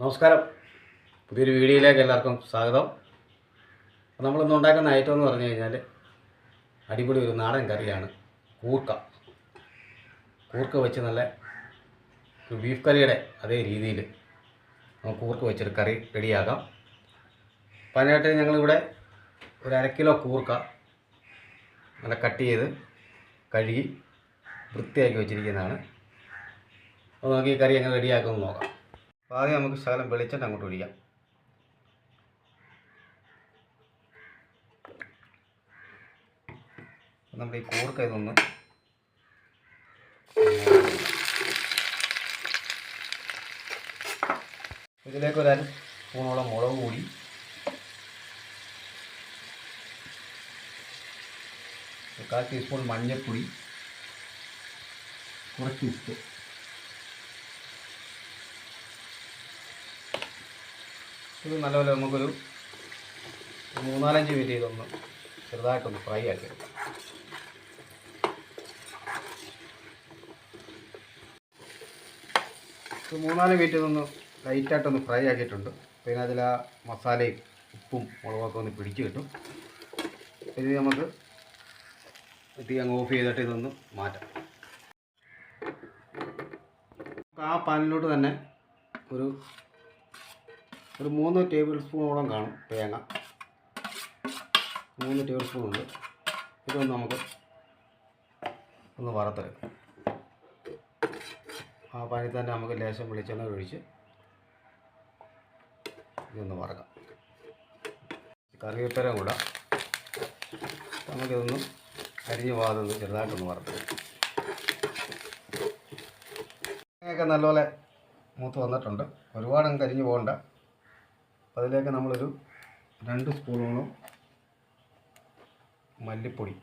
നമസ്കാരം. പുതിയൊരു വീഡിയോയിലേക്ക് എല്ലാവർക്കും സ്വാഗതം. നമ്മളിന്ന് ഉണ്ടാക്കുന്ന ഐറ്റം എന്ന് പറഞ്ഞു കഴിഞ്ഞാൽ അടിപൊളി ഒരു നാടൻ കറിയാണ് കൂർക്ക. കൂർക്ക വെച്ച് നല്ല ഒരു ബീഫ് കറിയുടെ അതേ രീതിയിൽ നമുക്ക് കൂർക്ക വെച്ചൊരു കറി റെഡിയാക്കാം. അപ്പോൾ അതിനായിട്ട് ഞങ്ങളിവിടെ ഒരു 1/2 കിലോ കൂർക്ക നല്ല കട്ട് ചെയ്ത് കഴുകി വൃത്തിയാക്കി വെച്ചിരിക്കുന്നതാണ്. അപ്പോൾ നമുക്ക് ഈ കറി എങ്ങനെ റെഡിയാക്കുമെന്ന് നോക്കാം. അപ്പോൾ ആദ്യം നമുക്ക് ശകലം വെളിച്ചെണ്ണ അങ്ങോട്ട് ഒഴിക്കാം. നമ്മുടെ ഈ കൂർക്ക ഇതൊന്ന് ഇതിലേക്ക് ഒരു 1 സ്പൂണോളം മുളക് പൊടി, ഒരു 1/4 ടീസ്പൂൺ മഞ്ഞൾപ്പൊടി, കുറച്ച് ഉപ്പ്, ഇത് നല്ലപോലെ നമുക്കൊരു 3-4 മിനിറ്റ് ഇതൊന്ന് ചെറുതായിട്ടൊന്ന് ഫ്രൈ ആക്കി എടുക്കാം. ഒരു 3-4 മിനിറ്റ് ഇതൊന്ന് ലൈറ്റായിട്ടൊന്ന് ഫ്രൈ ആക്കിയിട്ടുണ്ട്. പിന്നെ അതിൽ ആ മസാലയും ഉപ്പും മുളകൊക്കെ ഒന്ന് പിടിച്ച് കിട്ടും. ഇത് നമുക്ക് തീ അങ്ങ് ഓഫ് ചെയ്തിട്ട് ഇതൊന്ന് മാറ്റാം. ആ പാനിലോട്ട് തന്നെ ഒരു 3 ടേബിൾ സ്പൂണോളം കാണും തേങ്ങ. 3 ടേബിൾ സ്പൂൺ ഉണ്ട്. ഇതൊന്ന് നമുക്ക് ഒന്ന് വറുത്തെടുക്കാം. ആ പാനിൽ തന്നെ നമുക്ക് ലേശം വെളിച്ചെണ്ണ ഒഴിച്ച് ഇതൊന്ന് വറക്കാം. കറിവേപ്പില കൂടാം. നമുക്കിതൊന്ന് അരിഞ്ഞ് വാതൊന്ന് ചെറുതായിട്ടൊന്ന് വറുത്തെടുക്കാം. തേങ്ങയൊക്കെ നല്ലപോലെ മൂത്ത് വന്നിട്ടുണ്ട്. ഒരുപാടങ്ങ് കരിഞ്ഞ് പോകണ്ട. അപ്പോൾ അതിലേക്ക് നമ്മളൊരു 2 സ്പൂണോളം മല്ലിപ്പൊടി,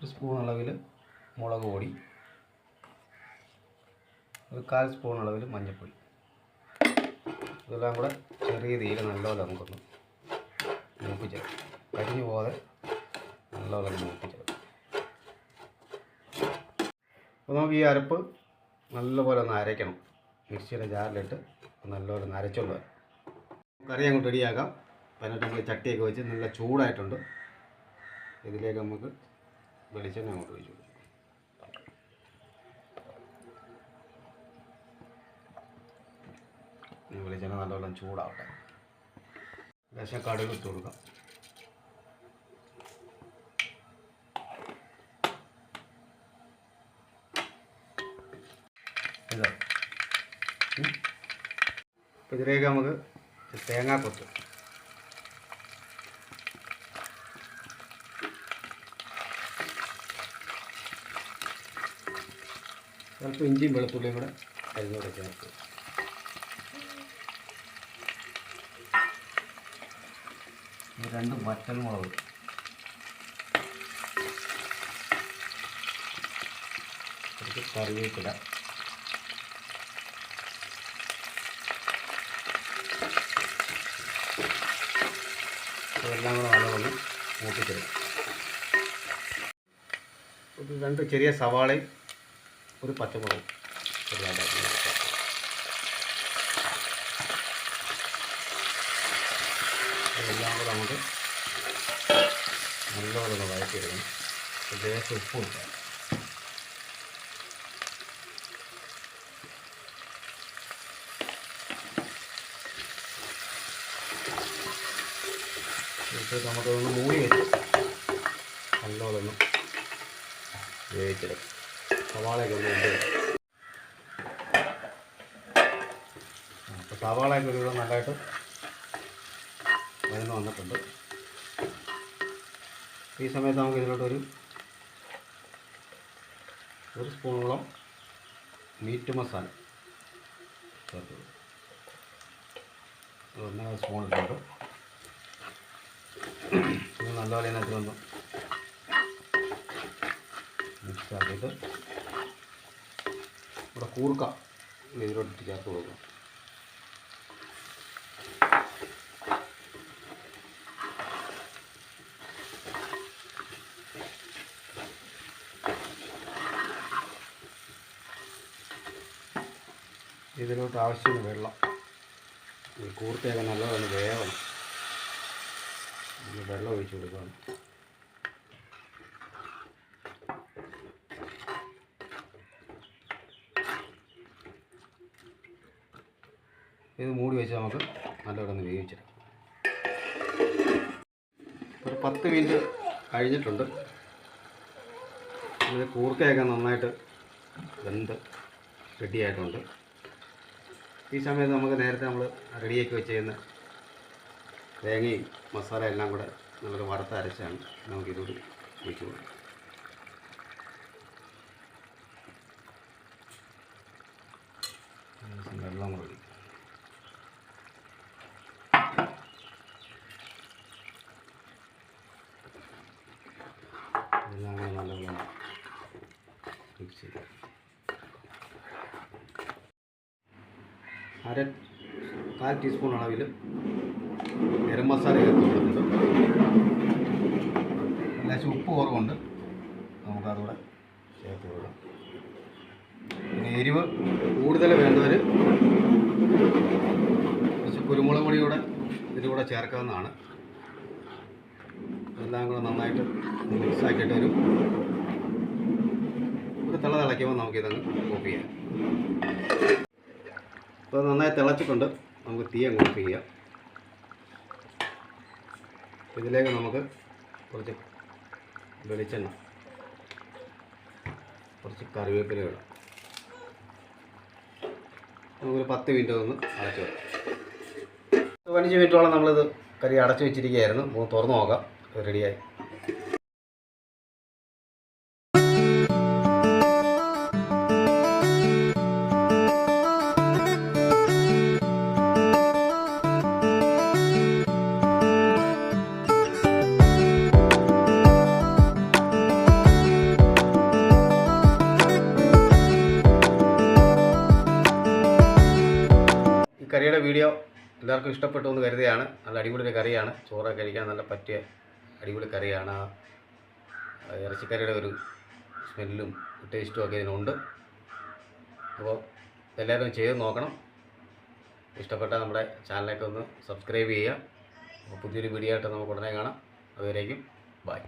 1 സ്പൂൺ അളവിൽ മുളക് പൊടി, ഒരു 1/4 സ്പൂൺ അളവിൽ മഞ്ഞൾപ്പൊടി, ഇതെല്ലാം കൂടെ ചെറിയ തീയിൽ നല്ലപോലെ നമുക്കൊന്ന് മൂപ്പിച്ചെടുക്കാം. കരിഞ്ഞു പോകാതെ നല്ലപോലെ മൂപ്പിച്ചെടുക്കാം. അപ്പോൾ നമുക്ക് ഈ അരപ്പ് നല്ലപോലെ ഒന്ന് അരയ്ക്കണം. മിക്സിയുടെ ജാറിലിട്ട് നല്ലപോലെ ഒന്ന് അരച്ചുകൊണ്ട് വരാം. കറി അങ്ങോട്ട് റെഡിയാക്കാം. അതിനായിട്ട് നമ്മൾ ചട്ടിയൊക്കെ വെച്ച് നല്ല ചൂടായിട്ടുണ്ട്. ഇതിലേക്ക് നമുക്ക് വെളിച്ചെണ്ണ അങ്ങോട്ട് ഒഴിച്ചു കൊടുക്കാം. വെളിച്ചെണ്ണ നല്ലപോലെ ചൂടാവട്ടെ. ലേശം കടുക് ഇട്ട് കൊടുക്കാം. ഇതാ അപ്പോൾ ഇതിലേക്ക് നമുക്ക് തേങ്ങാക്കൊത്ത്, ചിലപ്പോൾ ഇഞ്ചിയും വെളുത്തുള്ളിയും കൂടെ അരിഞ്ഞോടെ ചേർത്ത്, ഈ 2 വറ്റൽമുളക്, കുറച്ച് കറിവേപ്പില, ഇതെല്ലാം കൂടെ നല്ലപോലെ മൂപ്പിച്ചെടുക്കും. ഒരു 2 ചെറിയ സവാളയും ഒരു പച്ചമുളകും ചെറുതായിട്ട് ഇതെല്ലാം കൂടെ നമുക്ക് നല്ലപോലെ ഒന്ന് വഴറ്റിയെടുക്കണം. ലേശം ഉപ്പ് കൊടുക്കാം. നമുക്കൊന്ന് മൂടി വെച്ച് നല്ലപോലെ ഒന്ന് വേവിച്ചെടുക്കാം. സവാളയൊക്കെ ഒന്ന് ഉണ്ട്. അപ്പോൾ സവാളയൊക്കെ ഒരു നല്ലതായിട്ട് വഴന്ന് വന്നിട്ടുണ്ട്. ഈ സമയത്ത് നമുക്ക് ഇതിലോട്ടൊരു 1 സ്പൂണോളം മീറ്റ് മസാല ചേർത്ത് കൊടുക്കും. 1 സ്പൂൺ ഇട്ടുണ്ട്. ഇത് നല്ലപോലെ ഇതിനകത്തൊന്ന് മിക്സ് ആക്കിയിട്ട് ഇവിടെ കൂർക്ക ഇതിലോട്ടിട്ട് ചേർത്ത് കൊടുക്കും. ഇതിലോട്ട് ആവശ്യത്തിന് വെള്ളം. ഈ കൂർക്കയൊക്കെ നല്ലതാണ് വേവണം. വെള്ളം ഒഴിച്ച് കൊടുക്കണം. ഇത് മൂടി വെച്ച് നമുക്ക് നല്ലപോലെ വേവിച്ചിടാം. ഒരു 10 മിനിറ്റ് കഴിഞ്ഞിട്ടുണ്ട്. ഇത് കൂർക്കയൊക്കെ നന്നായിട്ട് വെന്ത് റെഡിയായിട്ടുണ്ട്. ഈ സമയത്ത് നമുക്ക് നേരത്തെ നമ്മൾ റെഡിയാക്കി വെച്ചിരുന്ന തേങ്ങയും മസാല എല്ലാം കൂടെ നല്ലൊരു വറുത്തരച്ചാണ് നമുക്കിതോട് ഒഴിച്ച് കൊടുക്കാം. വെള്ളം കൂടെ ഒഴിക്കും. എല്ലാം കൂടെ നല്ലവണ്ണം മിക്സ് ചെയ്യും. 1/4 ടീസ്പൂൺ അളവിൽ ഗരം മസാല ചേർത്ത് കൊടുക്കുന്നുണ്ട്. ലേശം ഉപ്പ് കുറവുണ്ട്, നമുക്കതുകൂടെ ചേർത്ത് കൊടുക്കാം. പിന്നെ എരിവ് കൂടുതൽ വേണ്ടവർ കുറച്ച് കുരുമുളക് പൊടിയൂടെ ഇതിലൂടെ ചേർക്കാവുന്നതാണ്. എല്ലാം കൂടെ നന്നായിട്ട് മിക്സാക്കിയിട്ട് ഒരു തിളയ്ക്കുമ്പോൾ നമുക്കിതങ്ങ് ഓഫ് ചെയ്യാം. അപ്പോൾ നന്നായി തിളച്ചിട്ടുണ്ട്. നമുക്ക് തീ അങ്ങ് ഓഫ് ചെയ്യാം. ഇതിലേക്ക് നമുക്ക് കുറച്ച് വെളിച്ചെണ്ണ, കുറച്ച് കറിവേപ്പില ഇടാം. നമുക്കൊരു 10 മിനിറ്റ് ഒന്ന് അടച്ചു വെക്കാം. 15 മിനിറ്റോളം നമ്മളിത് കറി അടച്ചു വെച്ചിരിക്കുകയായിരുന്നു. തുറന്ന് നോക്കാം. റെഡിയായി. ഈ കറിയുടെ വീഡിയോ എല്ലാവർക്കും ഇഷ്ടപ്പെട്ടു എന്ന് കരുതുകയാണ്. നല്ല അടിപൊളി ഒരു കറിയാണ്. ചോറൊക്കെ കഴിക്കാൻ നല്ല പറ്റിയ അടിപൊളി കറിയാണ്. ഇറച്ചിക്കറിയുടെ ഒരു സ്മെല്ലും ടേസ്റ്റും ഒക്കെ ഇതിനുണ്ട്. അപ്പോൾ എല്ലാവരും ചെയ്ത് നോക്കണം. ഇഷ്ടപ്പെട്ട നമ്മുടെ ചാനലൊക്കെ ഒന്ന് സബ്സ്ക്രൈബ് ചെയ്യുക. അപ്പോൾ പുതിയൊരു വീഡിയോ ആയിട്ട് നമുക്ക് ഉടനെ കാണാം. അതുവരേക്കും ബൈ.